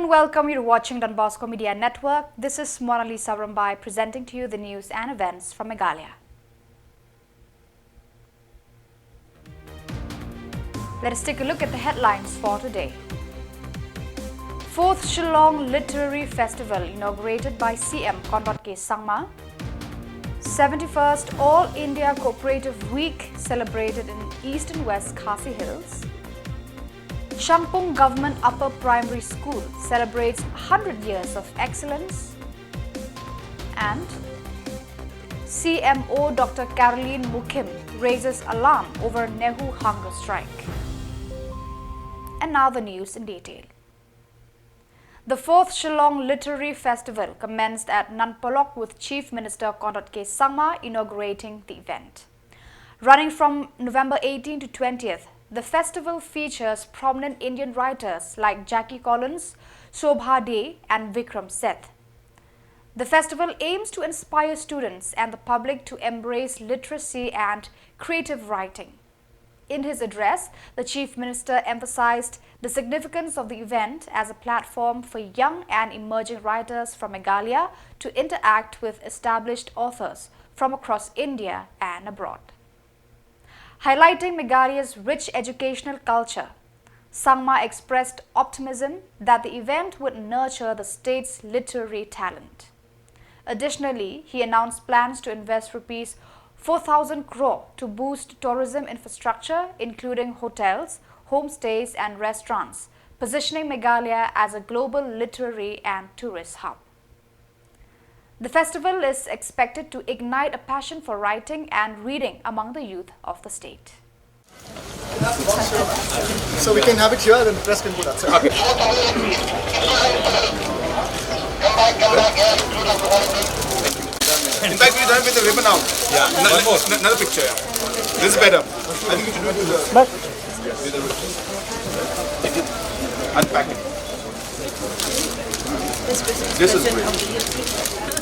and welcome you to watching Donbosco Media Network. This is Monalisa Rambai presenting to you the news and events from Meghalaya. Let us take a look at the headlines for today. 4th Shillong Literary Festival inaugurated by CM Konrad K. Sangma. 71st All India Cooperative Week celebrated in East and West Khasi Hills. Shangpung Government Upper Primary School celebrates 100 years of excellence. And CMO Dr. Caroline Mukim raises alarm over NEHU hunger strike. And now the news in detail. The 4th Shillong Literary Festival commenced at Nanpolok with Chief Minister Konrad K. Sangma inaugurating the event. Running from November 18 to 20th, the festival features prominent Indian writers like Jackie Collins, Shobha Dey and Vikram Seth. The festival aims to inspire students and the public to embrace literacy and creative writing. In his address, the Chief Minister emphasized the significance of the event as a platform for young and emerging writers from Meghalaya to interact with established authors from across India and abroad. Highlighting Meghalaya's rich educational culture, Sangma expressed optimism that the event would nurture the state's literary talent. Additionally, he announced plans to invest Rs 4,000 crore to boost tourism infrastructure, including hotels, homestays and restaurants, positioning Meghalaya as a global literary and tourist hub. The festival is expected to ignite a passion for writing and reading among the youth of the state. So we can have it here, then the press can put outside. Okay. In fact, we're done with the ribbon now. Yeah. Another picture. Yeah. This is better. I think you should do it with the unpack it. This is great.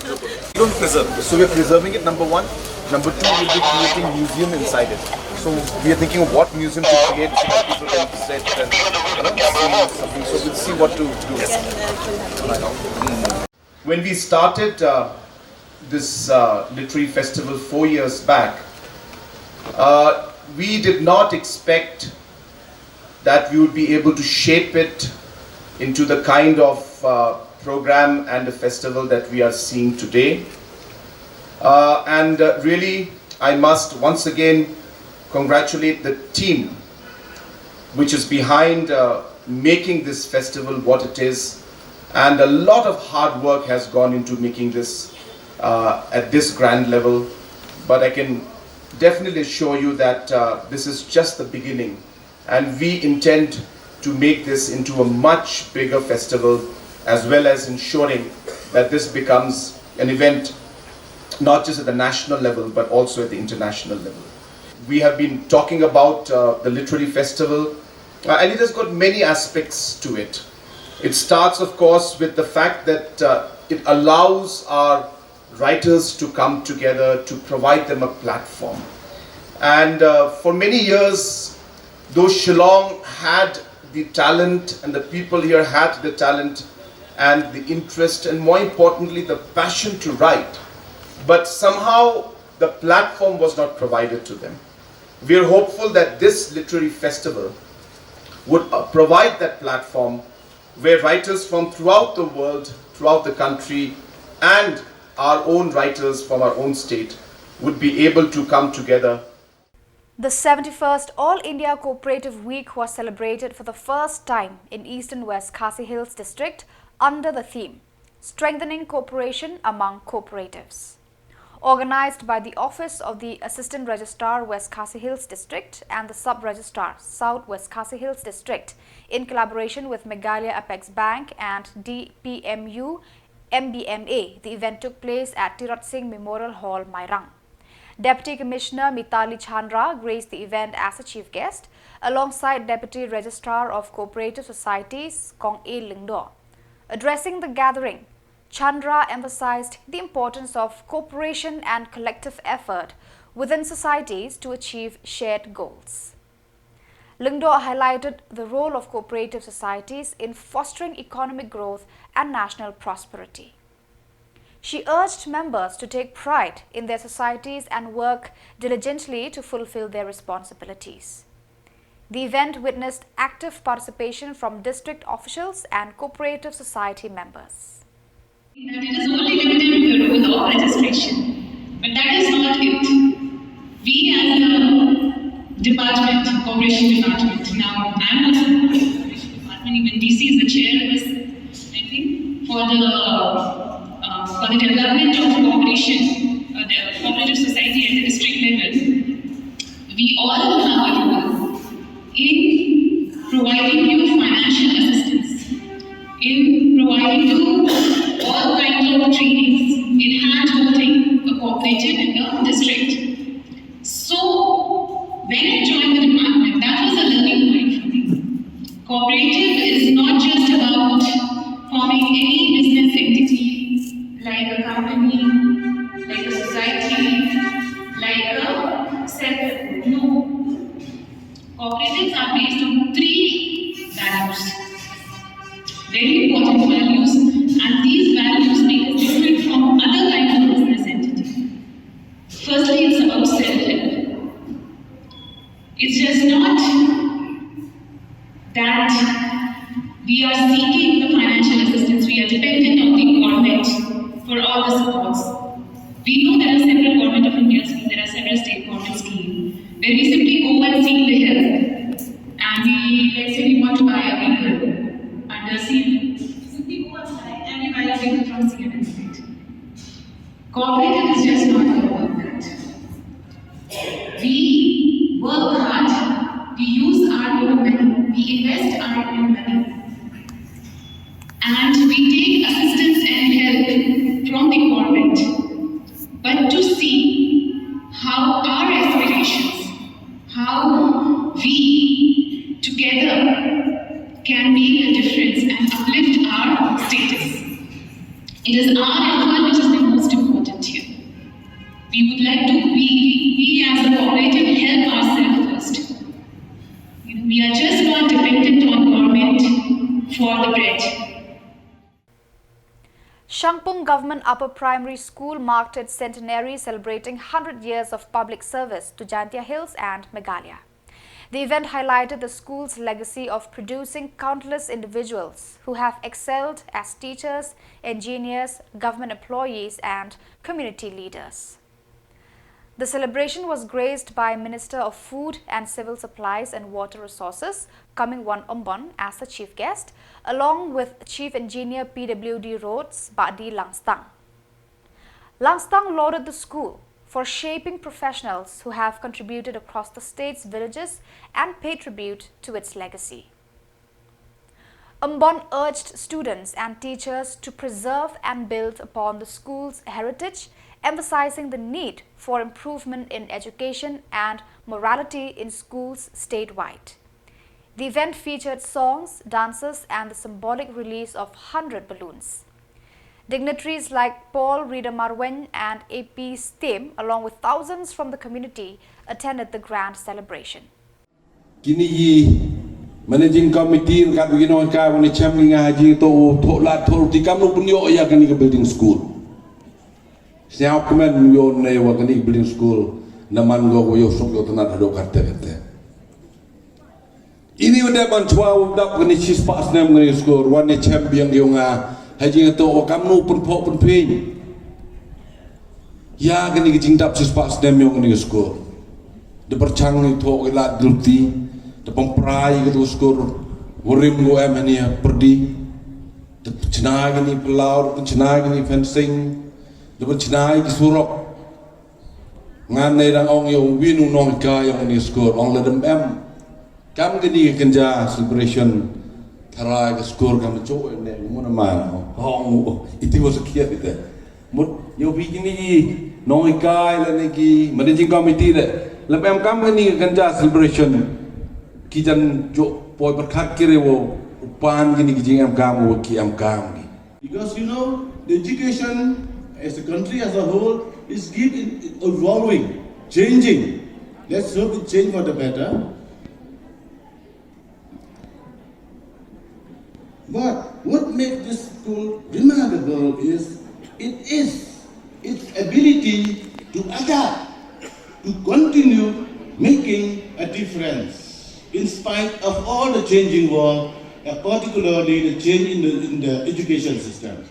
We don't preserve. So we're preserving it, number one. Number two, we'll be creating a museum inside it. So we are thinking of what museum to create so that people can sit and see something. So we'll see what to do. Yes. When we started this literary festival 4 years back, we did not expect that we would be able to shape it into the kind of program and the festival that we are seeing today. Really, I must once again congratulate the team which is behind making this festival what it is, and a lot of hard work has gone into making this at this grand level. But I can definitely assure you that this is just the beginning, and we intend to make this into a much bigger festival, as well as ensuring that this becomes an event not just at the national level but also at the international level. We have been talking about the literary festival, and it has got many aspects to it. It starts, of course, with the fact that it allows our writers to come together, to provide them a platform. And for many years, though Shillong had the talent and the people here had the talent and the interest and, more importantly, the passion to write, but somehow the platform was not provided to them. We are hopeful that this literary festival would provide that platform where writers from throughout the world, throughout the country, and our own writers from our own state would be able to come together. The 71st All India Cooperative Week was celebrated for the first time in East and West Khasi Hills district under the theme, Strengthening Cooperation Among Cooperatives. Organized by the Office of the Assistant Registrar West Khasi Hills District and the Sub-Registrar South West Khasi Hills District in collaboration with Meghalaya Apex Bank and DPMU MBMA, the event took place at Tirat Singh Memorial Hall, Mairang. Deputy Commissioner Mitali Chandra graced the event as a chief guest, alongside Deputy Registrar of Cooperative Societies, Kong A. Lingdo. Addressing the gathering, Chandra emphasized the importance of cooperation and collective effort within societies to achieve shared goals. Lyngdoh highlighted the role of cooperative societies in fostering economic growth and national prosperity. She urged members to take pride in their societies and work diligently to fulfill their responsibilities. The event witnessed active participation from district officials and cooperative society members. That it is only limited to the rule of registration, but that is not it. We as a department, corporation department, now I am also in the corporation department, even DC is the chair of this, I think, for the development of cooperation, the cooperative society at the district level. We all have a role in providing you financial assistance, in providing you all kinds of trainings in hand holding a cooperative in the district. So, when I joined the department, that was a learning point for me. Cooperative is not just about forming any business entity like a company, like a society, like a self-help. No. Cooperatives are based on 3 values. Very important values, and these values make us different from other kinds of business entities. Firstly, it's about self-help. It's just not that we are seeking the financial assistance, we are dependent on the government for all the supports. We know there are several government of India schemes, there are several state government schemes, where we simply go and seek the help. And let's say we want to buy a vehicle under CM. Simply go outside and we buy a vehicle from CM and Peit. Cooperative is just not about that. We work hard, we use our own money, we invest our own money, and we take assistance and help from the government, but to see how our aspirations, how we together can make a difference and uplift our status. It is our effort which is the most important here. We would like to we as a cooperative help ourselves first. We are just not dependent on government for the bread. Shangpung Government Upper Primary School marked its centenary, celebrating 100 years of public service to Jaintia Hills and Meghalaya. The event highlighted the school's legacy of producing countless individuals who have excelled as teachers, engineers, government employees and community leaders. The celebration was graced by Minister of Food and Civil Supplies and Water Resources, Kamingwan Ombon, as the chief guest, along with Chief Engineer PWD Roads, Badi Langstang. Langstang lauded the school for shaping professionals who have contributed across the state's villages and paid tribute to its legacy. Ombon urged students and teachers to preserve and build upon the school's heritage, emphasizing the need for improvement in education and morality in schools statewide. The event featured songs, dances, and the symbolic release of 100 balloons. Dignitaries like Paul Rida Marwen and AP Stem, along with thousands from the community, attended the grand celebration. Kini managing committee kat begino ka wani chamling haji to tholat thol ti kam no punyo ya kani building school. Siap kemen yo ne wa kani building school naman go yo sok yo tanat hado karte. Ini udah bantua udah kani sis pas nem kani school wani champion yo nga haji to kam no pun pho pun pin. Ya kani jing tap sis pas nem yo kani school. De perchang ni tho ila dulti de pemprai gitu skor urim go amania perdi de chnai ni pelaur de chnai ni fencing de chnai ki surok ngan nei dang ong yo winu nong ka yang ni skor ong ledem em kam gini kenja celebration thara ke skor kam cho ne mun man ong itu was kia itu mut yo bigini nong ka la ni ki managing committee de lebem kam ni kenja celebration kijan jo poi berkat kirewo upan gini kijing am kam ki am kam. Because you know the education as a country as a whole is evolving, changing. Let's hope it change for the better. But what makes this school remarkable is its ability to adapt, to continue making a difference in spite of all the changing world, and particularly the change in the education system.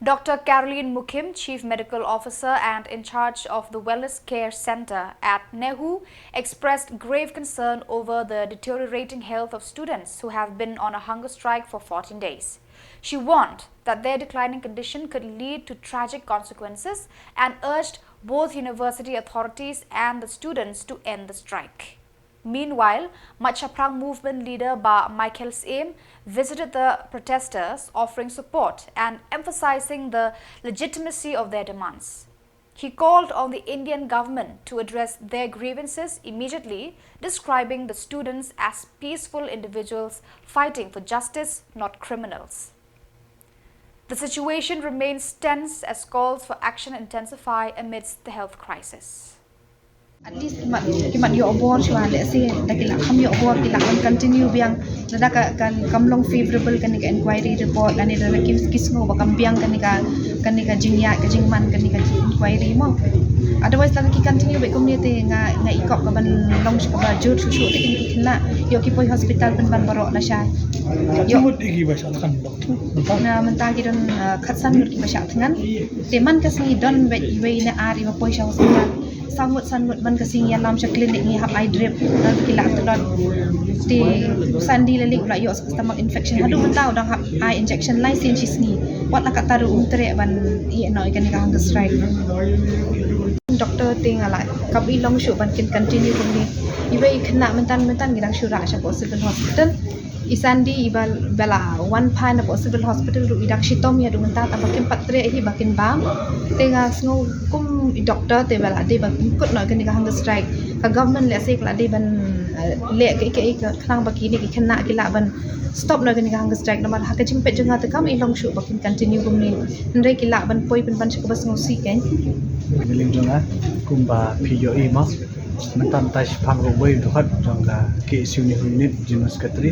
Dr. Caroline Mukim, Chief Medical Officer and in charge of the Wellness Care Center at NEHU, expressed grave concern over the deteriorating health of students who have been on a hunger strike for 14 days. She warned that their declining condition could lead to tragic consequences and urged both university authorities and the students to end the strike. Meanwhile, Machaprang movement leader Ba Michael Same visited the protesters, offering support and emphasizing the legitimacy of their demands. He called on the Indian government to address their grievances immediately, describing the students as peaceful individuals fighting for justice, not criminals. The situation remains tense as calls for action intensify amidst the health crisis. At least kimat yo obor shwa le se dakila kham yo obor kila kan continue biang nadaka kan kamlong favorable kan ka inquiry report lani da kisno ba kam biang kan ka jingya ka jingman kan ka inquiry mo otherwise la ki continue be community nga ikop ka ban long ka ba jur shu te ki khna yo ki poi hospital ban baro la sha yo Igi ba siya kan na mental ki don khatsan nur ki ba sha thangan teman ka singi don we na ari ba poi sha hospital sangut man kasing yalam sa klinik ni hap eye drip kila telot di sandi lalik pula yo stomach infection hadu mentau dang hap eye injection license sini wat nak taru umtre ban i no ikan ka hunger strike doctor tingala kabi long shu ban kin continue kuni ibe ikna mentan gidang shura sa civil hospital isandi ibal bala one pan of civil hospital ru idak shitom ya du mentat abakin patre hi bakin bam tenga sngo kum doctor te bala de ba kut no kan ka hunger strike ka government le se kala de ban le ke khang bakini ki khana kila ban stop no kan ka hunger strike namar ha ka chimpet junga te kam ilong shu bakin continue gumni ndre kila ban poi ban chakabas ngo si ken Giling jonga kumba piyo ima mentan tas pangro boy dohat jonga ke unit jenis katri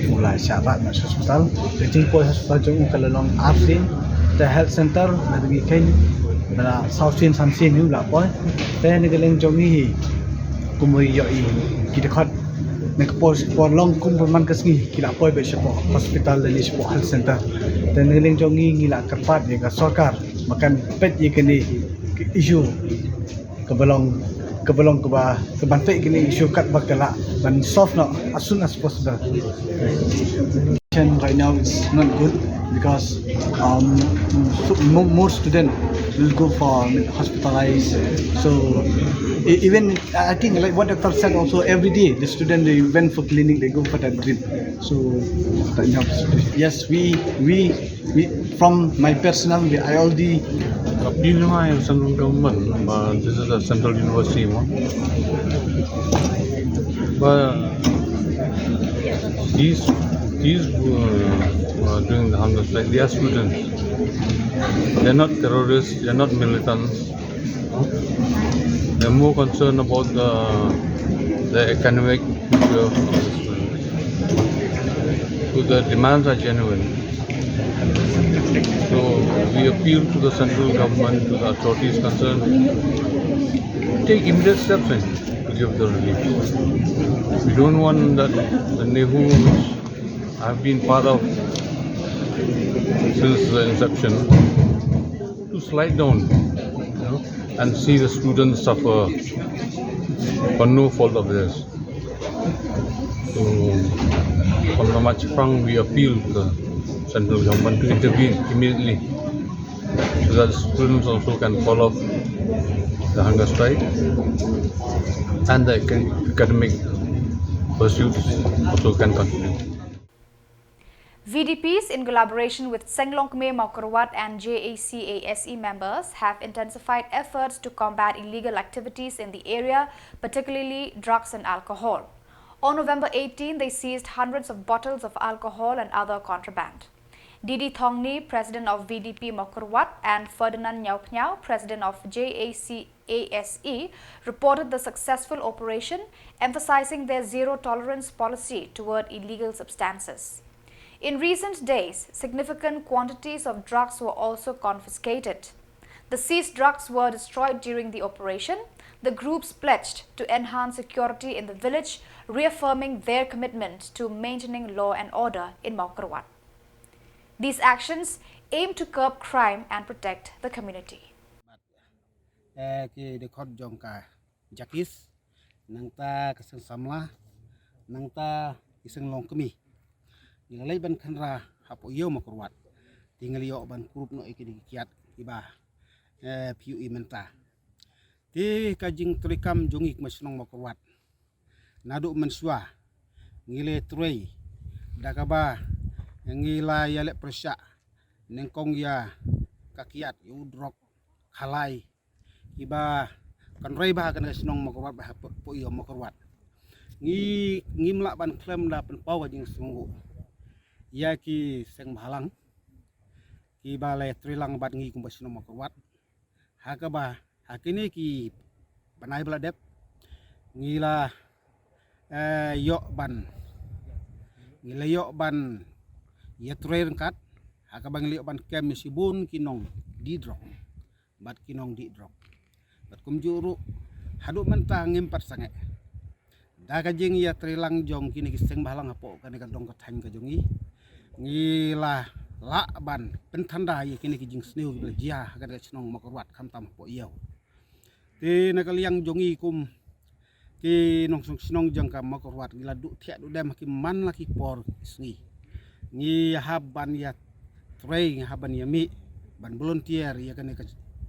mulai syarat mas hospital kencing poi hospital jong kalalong afsin the health center bagi ken bala south sin samsin yu la poi te ni giling jongi kumui yo i kidakhat nek pos por long kum man kasngi kila poi be sepo hospital ni sepo health center te ni giling jongi ngila kerpat ye ka sarkar makan pet ye kini issue kebalong kebantai gini issue kat bakala ban solve no as soon as possible. Right now it's not good because more students will go for hospitalized. So even I think like what doctor said also every day the student they went for clinic they go for that drip. So yes we from my personal I already appeal my central government, this is a central university, but these who are doing the hunger strike, they are students. They are not terrorists. They are not militants. They are more concerned about the academic future of the students. So the demands are genuine. So we appeal to the central government, to the authorities concerned, take immediate steps to give the relief. We don't want that the NEHU, which I've been part of since the inception, to slide down, and see the students suffer for no fault of theirs. So from the Machaprang, we appeal to the central government to intervene immediately so that students also can follow up the hunger strike and the academic pursuits also can continue. VDPs, in collaboration with Senglongme Maukarwat and JACASE members, have intensified efforts to combat illegal activities in the area, particularly drugs and alcohol. On November 18, they seized hundreds of bottles of alcohol and other contraband. Didi Thongni, President of VDP Mokorwat, and Ferdinand Nyau, President of JACASE, reported the successful operation, emphasizing their zero-tolerance policy toward illegal substances. In recent days, significant quantities of drugs were also confiscated. The seized drugs were destroyed during the operation. The groups pledged to enhance security in the village, reaffirming their commitment to maintaining law and order in Mokorwat. These actions aim to curb crime and protect the community. Ki dekot jong ka jakis nang ta kaseng Samla nang ta iseng long kemi ngalai ban khanra hapo yo Mokorwat tingal yo ban grup no ikini kiat iba PUE menta ti kajing trikam jongik masnong Mokorwat nadu mensua ngile trei dakaba ngila yale persya nengkong ya kakiat udrok khalai iba kan rei bah kan senong Mokorwat bah po iyo Mokorwat ngi mlak ban klem da pen pau jing sungu ya ki seng bhalang ki balai trilang bat ngi kum senong Mokorwat hakaba hakini ki banai bladep ngila yok ban ngila yok ban ya trei kat hakaba ngila yok ban kem sibun kinong didrok bat kinong didrok kumjuru hadu mentah ngimpat sange daga jing ya trilang jong kini kiseng balang apo kan ka dong kathang ka jongi ngila la ban pentanda ya kini ki jing sneu bila jia ka da snong Mokorwat khamtam po iyo ti nakaliang jongi kum ki nong snong jong ka Mokorwat gila du thia du dem ki man la ki por sngi ngi haban ya trei haban ya mi ban volunteer ya kan ka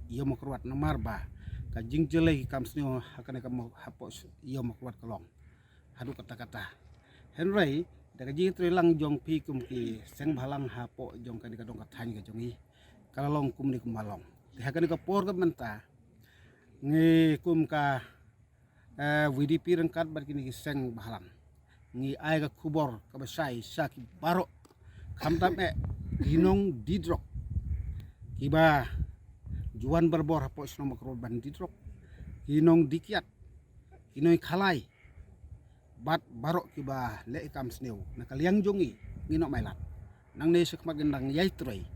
iyo Mokorwat nomar ba ka jing jelai kam sneo hakane kam hapo iyo Mokorwat kolong hadu kata-kata henrei daga jing trilang jong pi kum ki seng bhalang hapo jong ka dong ka thang ka jongi kalong kum ni kumalong hakane ka por ka menta ngi kum ka VDP rengkat bar kini seng bhalang ngi ai ka Khubor ka basai saki baro khamtam ginong didrok kiba juan berbor hapo senong Mokorwat ban didrok kinong dikiat kinoi khalai bat barok kiba le ikam sneu nakaliang jongi nginok mailat nang ne suk magandang yai trei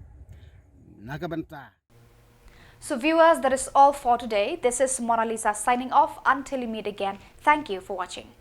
nagabanta. So viewers, that is all for today. This is Mona Lisa signing off. Until we meet again, thank you for watching.